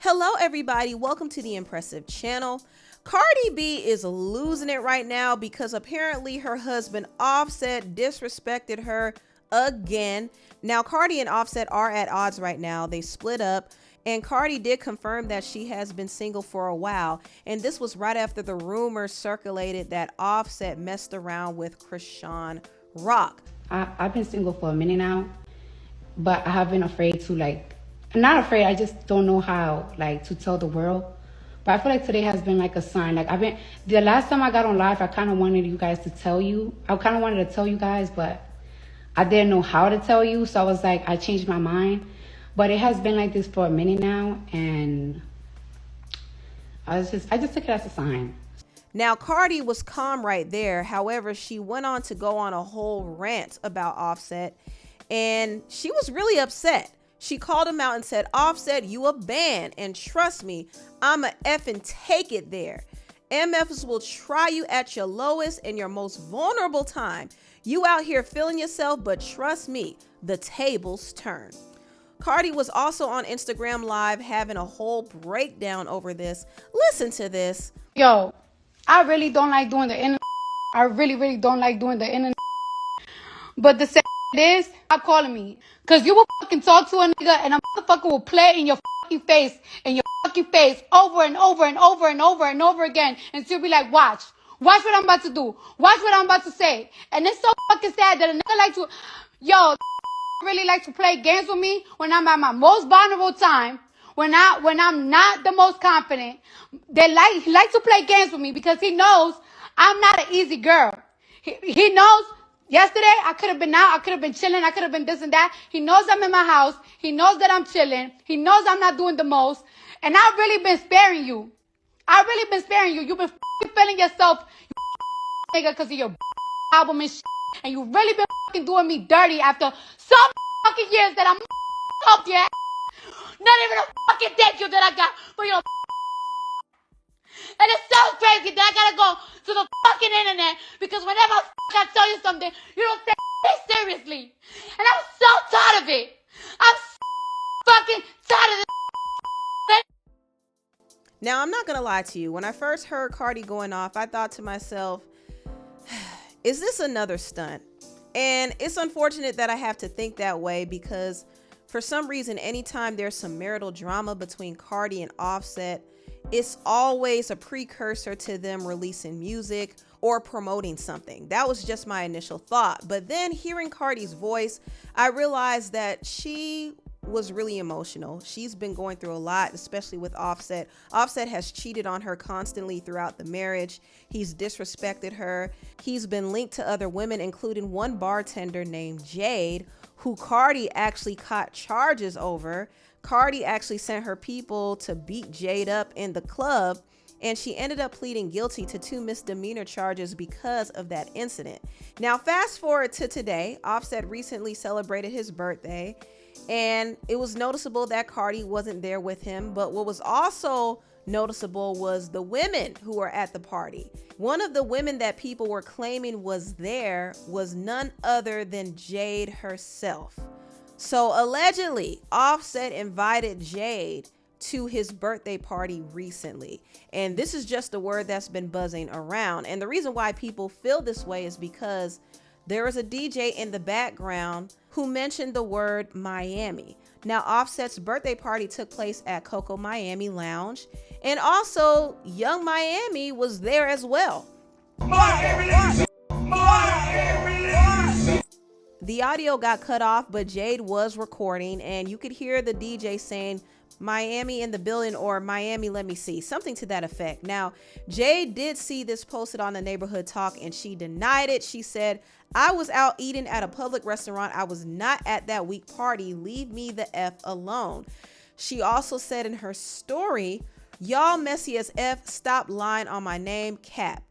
Hello everybody, welcome to the Empressive channel. Cardi B is losing it right now because apparently her husband Offset disrespected her again. Now Cardi and Offset are at odds right now. They split up, and Cardi did confirm that she has been single for a while, and this was right after the rumors circulated that Offset messed around with Chrisean Rock. I've been single for a minute now, but I have been afraid to I'm not afraid, I just don't know how to tell the world. But I feel like today has been a sign. The last time I got on live, I kind of wanted you guys to tell you. I kind of wanted to tell you guys, but I didn't know how to tell you. So I was I changed my mind. But it has been like this for a minute now, and I just took it as a sign. Now, Cardi was calm right there. However, she went on to go on a whole rant about Offset, and she was really upset. She called him out and said, "Offset, you a ban, and trust me, I'ma effing take it there. MFs will try you at your lowest and your most vulnerable time. You out here feeling yourself, but trust me, the tables turn." Cardi was also on Instagram Live having a whole breakdown over this. Listen to this. Yo, I really don't like doing the internet. I really don't like doing the internet. But the sad is, stop calling me. Because you will fucking talk to a nigga and a motherfucker will play in your fucking face, over and over again. And she'll be like, watch what I'm about to do. Watch what I'm about to say. And it's so fucking sad that a nigga really like to play games with me when I'm at my most vulnerable time. When I'm not the most confident, he likes to play games with me because he knows I'm not an easy girl. He knows yesterday I could have been out, I could have been chilling, I could have been this and that. He knows I'm in my house. He knows that I'm chilling. He knows I'm not doing the most. And I've really been sparing you. You've been feeling yourself, you nigga, because of your album and shit. And you really been fucking doing me dirty after some fucking years that I'm up your ass. Not even a fucking thank you that I got for your. And it's so crazy that I gotta go to the fucking internet because whenever I tell you something, you don't take it seriously. And I'm so tired of it. I'm so fucking tired of this. Now, I'm not gonna lie to you. When I first heard Cardi going off, I thought to myself, is this another stunt? And it's unfortunate that I have to think that way because for some reason, anytime there's some marital drama between Cardi and Offset, it's always a precursor to them releasing music or promoting something. That was just my initial thought. But then hearing Cardi's voice, I realized that she was really emotional. She's been going through a lot, especially with Offset. Offset has cheated on her constantly throughout the marriage. He's disrespected her. He's been linked to other women, including one bartender named Jade, who Cardi actually caught charges over. Cardi actually sent her people to beat Jade up in the club, and she ended up pleading guilty to 2 misdemeanor charges because of that incident. Now, fast forward to today. Offset recently celebrated his birthday, and it was noticeable that Cardi wasn't there with him. But what was also noticeable was the women who were at the party. One of the women that people were claiming was there was none other than Jade herself. So allegedly, Offset invited Jade to his birthday party recently. And this is just a word that's been buzzing around. And the reason why people feel this way is because there is a DJ in the background who mentioned the word Miami. Now, Offset's birthday party took place at Coco Miami Lounge, and also Young Miami was there as well. The audio got cut off, but Jade was recording, and you could hear the DJ saying, "Miami in the building," or "Miami, let me see," something to that effect. Now, Jade did see this posted on the Neighborhood Talk, and she denied it. She said, "I was out eating at a public restaurant. I was not at that week party. Leave me the F alone." She also said in her story, "Y'all messy as F, stop lying on my name, cap."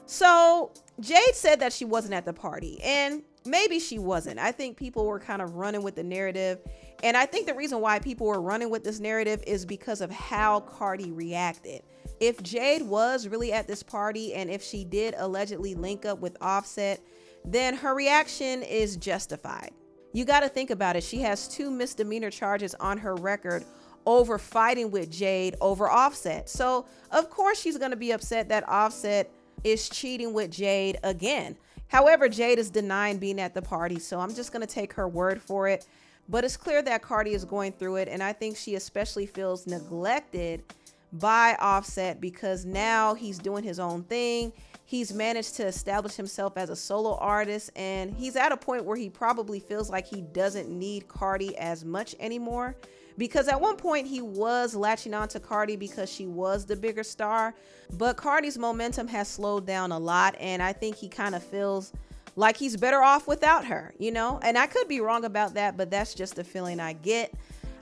So Jade said that she wasn't at the party, and maybe she wasn't. I think people were kind of running with the narrative. And I think the reason why people were running with this narrative is because of how Cardi reacted. If Jade was really at this party, and if she did allegedly link up with Offset, then her reaction is justified. You got to think about it. She has 2 misdemeanor charges on her record, over fighting with Jade over Offset. So of course she's going to be upset that Offset is cheating with Jade again. However, Jade is denying being at the party, so I'm just going to take her word for it. But it's clear that Cardi is going through it, and I think she especially feels neglected by Offset because now he's doing his own thing. He's managed to establish himself as a solo artist, and he's at a point where he probably feels like he doesn't need Cardi as much anymore, because at one point he was latching on to Cardi because she was the bigger star, but Cardi's momentum has slowed down a lot, and I think he kind of feels like he's better off without her, you know? And I could be wrong about that, but that's just the feeling I get.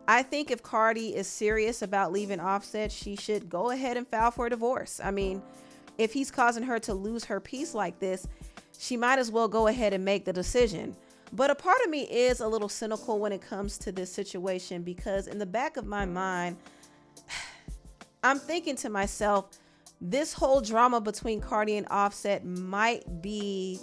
I think if Cardi is serious about leaving Offset, she should go ahead and file for a divorce. I mean, if he's causing her to lose her peace like this, she might as well go ahead and make the decision. But a part of me is a little cynical when it comes to this situation, because in the back of my mind, I'm thinking to myself, this whole drama between Cardi and Offset might be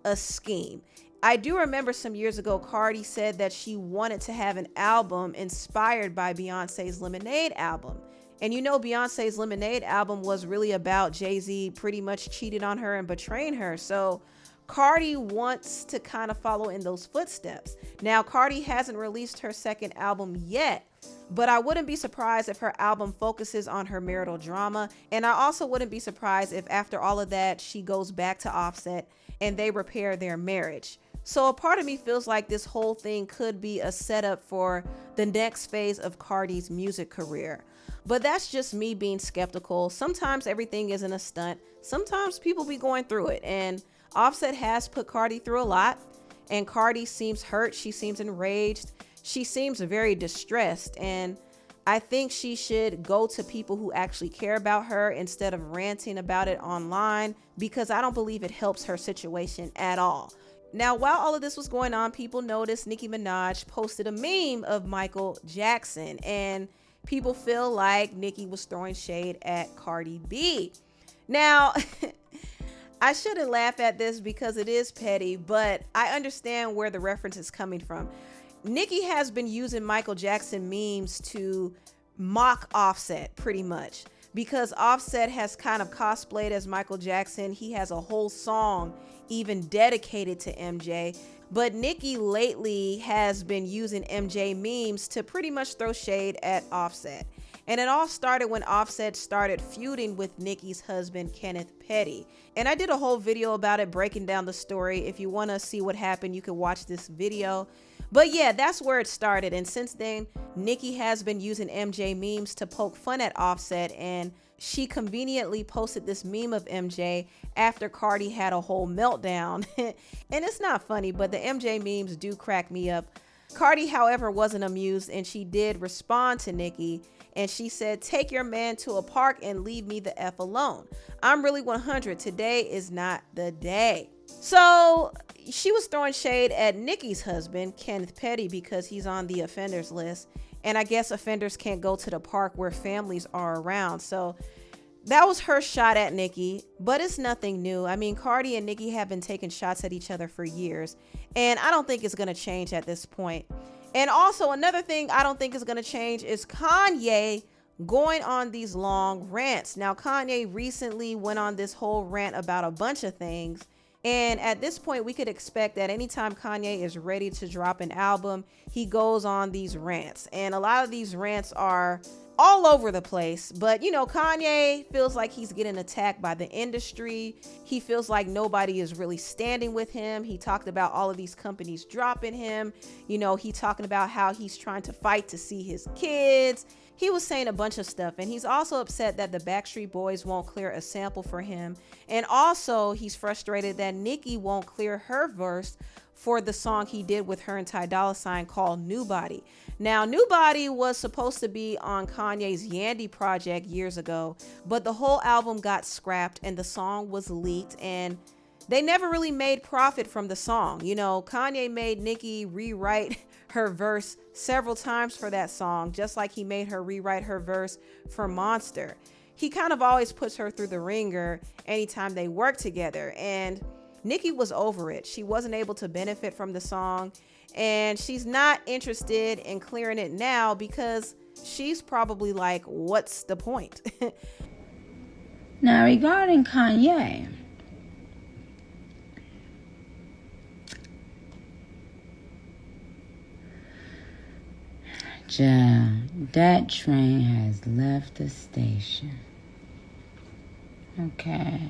a scheme. I do remember some years ago, Cardi said that she wanted to have an album inspired by Beyonce's Lemonade album. And you know, Beyonce's Lemonade album was really about Jay-Z pretty much cheating on her and betraying her. So Cardi wants to kind of follow in those footsteps. Now, Cardi hasn't released her second album yet, but I wouldn't be surprised if her album focuses on her marital drama. And I also wouldn't be surprised if after all of that, she goes back to Offset and they repair their marriage. So a part of me feels like this whole thing could be a setup for the next phase of Cardi's music career. But that's just me being skeptical. Sometimes everything isn't a stunt. Sometimes people be going through it. And Offset has put Cardi through a lot. And Cardi seems hurt. She seems enraged. She seems very distressed. And I think she should go to people who actually care about her instead of ranting about it online, because I don't believe it helps her situation at all. Now, while all of this was going on, people noticed Nicki Minaj posted a meme of Michael Jackson, and people feel like Nicki was throwing shade at Cardi B. Now, I shouldn't laugh at this because it is petty, but I understand where the reference is coming from. Nicki has been using Michael Jackson memes to mock Offset pretty much, because Offset has kind of cosplayed as Michael Jackson. He has a whole song even dedicated to MJ, but Nicki lately has been using MJ memes to pretty much throw shade at Offset. And it all started when Offset started feuding with Nicki's husband, Kenneth Petty. And I did a whole video about it, breaking down the story. If you want to see what happened, you can watch this video. But yeah, that's where it started. And since then, Nicki has been using MJ memes to poke fun at Offset. And she conveniently posted this meme of MJ after Cardi had a whole meltdown. And it's not funny, but the MJ memes do crack me up. Cardi, however, wasn't amused, and she did respond to Nicki. And she said, "Take your man to a park and leave me the F alone. I'm really 100. Today is not the day." So she was throwing shade at Nicki's husband, Kenneth Petty, because he's on the offenders list. And I guess offenders can't go to the park where families are around. So that was her shot at Nicki, but it's nothing new. I mean, Cardi and Nicki have been taking shots at each other for years, and I don't think it's going to change at this point. And also, another thing I don't think is going to change is Kanye going on these long rants. Now, Kanye recently went on this whole rant about a bunch of things. And at this point, we could expect that anytime Kanye is ready to drop an album, he goes on these rants. And a lot of these rants are all over the place. But, you know, Kanye feels like he's getting attacked by the industry. He feels like nobody is really standing with him. He talked about all of these companies dropping him. You know, he talking about how he's trying to fight to see his kids. He was saying a bunch of stuff, and he's also upset that the Backstreet Boys won't clear a sample for him. And also, he's frustrated that Nicki won't clear her verse for the song he did with her and Ty Dolla $ign called New Body. Now, New Body was supposed to be on Kanye's Yandy project years ago, but the whole album got scrapped and the song was leaked, and they never really made profit from the song. You know, Kanye made Nicki rewrite her verse several times for that song, just like he made her rewrite her verse for Monster. He kind of always puts her through the ringer anytime they work together, and Nicki was over it. She wasn't able to benefit from the song, and she's not interested in clearing it now because she's probably like, what's the point? Now, regarding Kanye, that train has left the station. Okay.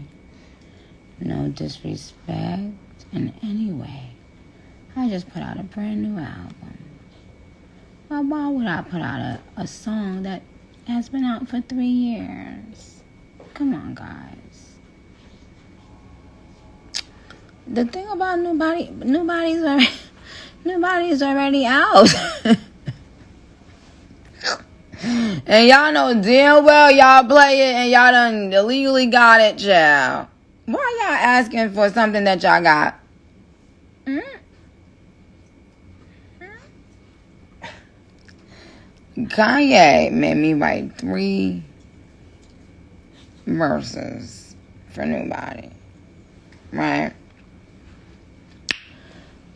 No disrespect in any way. I just put out a brand new album. Well, why would I put out a song that has been out for 3 years? Come on, guys. The thing about nobody's already out. And y'all know damn well y'all play it and y'all done illegally got it, child. Why y'all asking for something that y'all got? Kanye made me write 3 verses for Nobody. Right?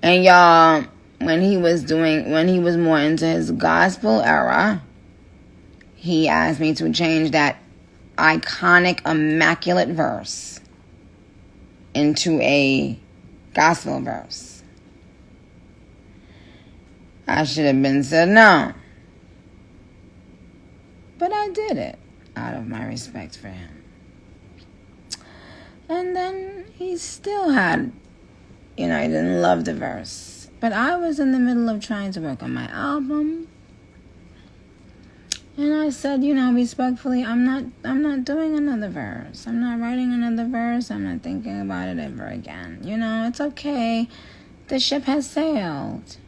And y'all, when he was more into his gospel era, he asked me to change that iconic, immaculate verse into a gospel verse. I should have been said no. But I did it out of my respect for him. And then he still had, he didn't love the verse. But I was in the middle of trying to work on my album. And I said, respectfully, I'm not doing another verse. I'm not writing another verse. I'm not thinking about it ever again. It's okay. The ship has sailed.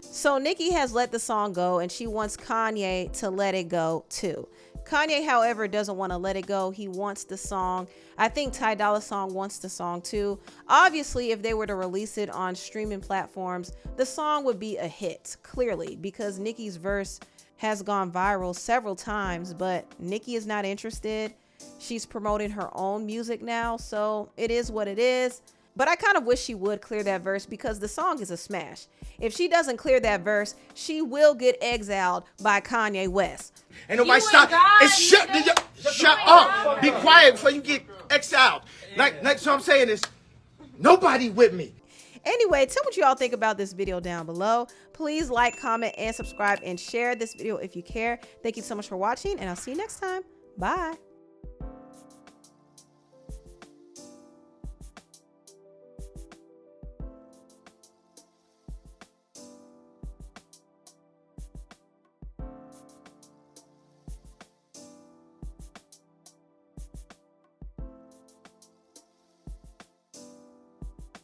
So Nicki has let the song go, and she wants Kanye to let it go too. Kanye, however, doesn't want to let it go. He wants the song. I think Ty Dolla $ign wants the song too. Obviously, if they were to release it on streaming platforms, the song would be a hit, clearly, because Nicki's verse has gone viral several times, but Nicki is not interested. She's promoting her own music now, so it is what it is. But I kind of wish she would clear that verse because the song is a smash. If she doesn't clear that verse, she will get exiled by Kanye West. Ain't nobody stop. Shut up. Be quiet before you get exiled. So I'm saying is, nobody with me. Anyway, tell what you all think about this video down below. Please like, comment, and subscribe, and share this video if you care. Thank you so much for watching, and I'll see you next time. Bye.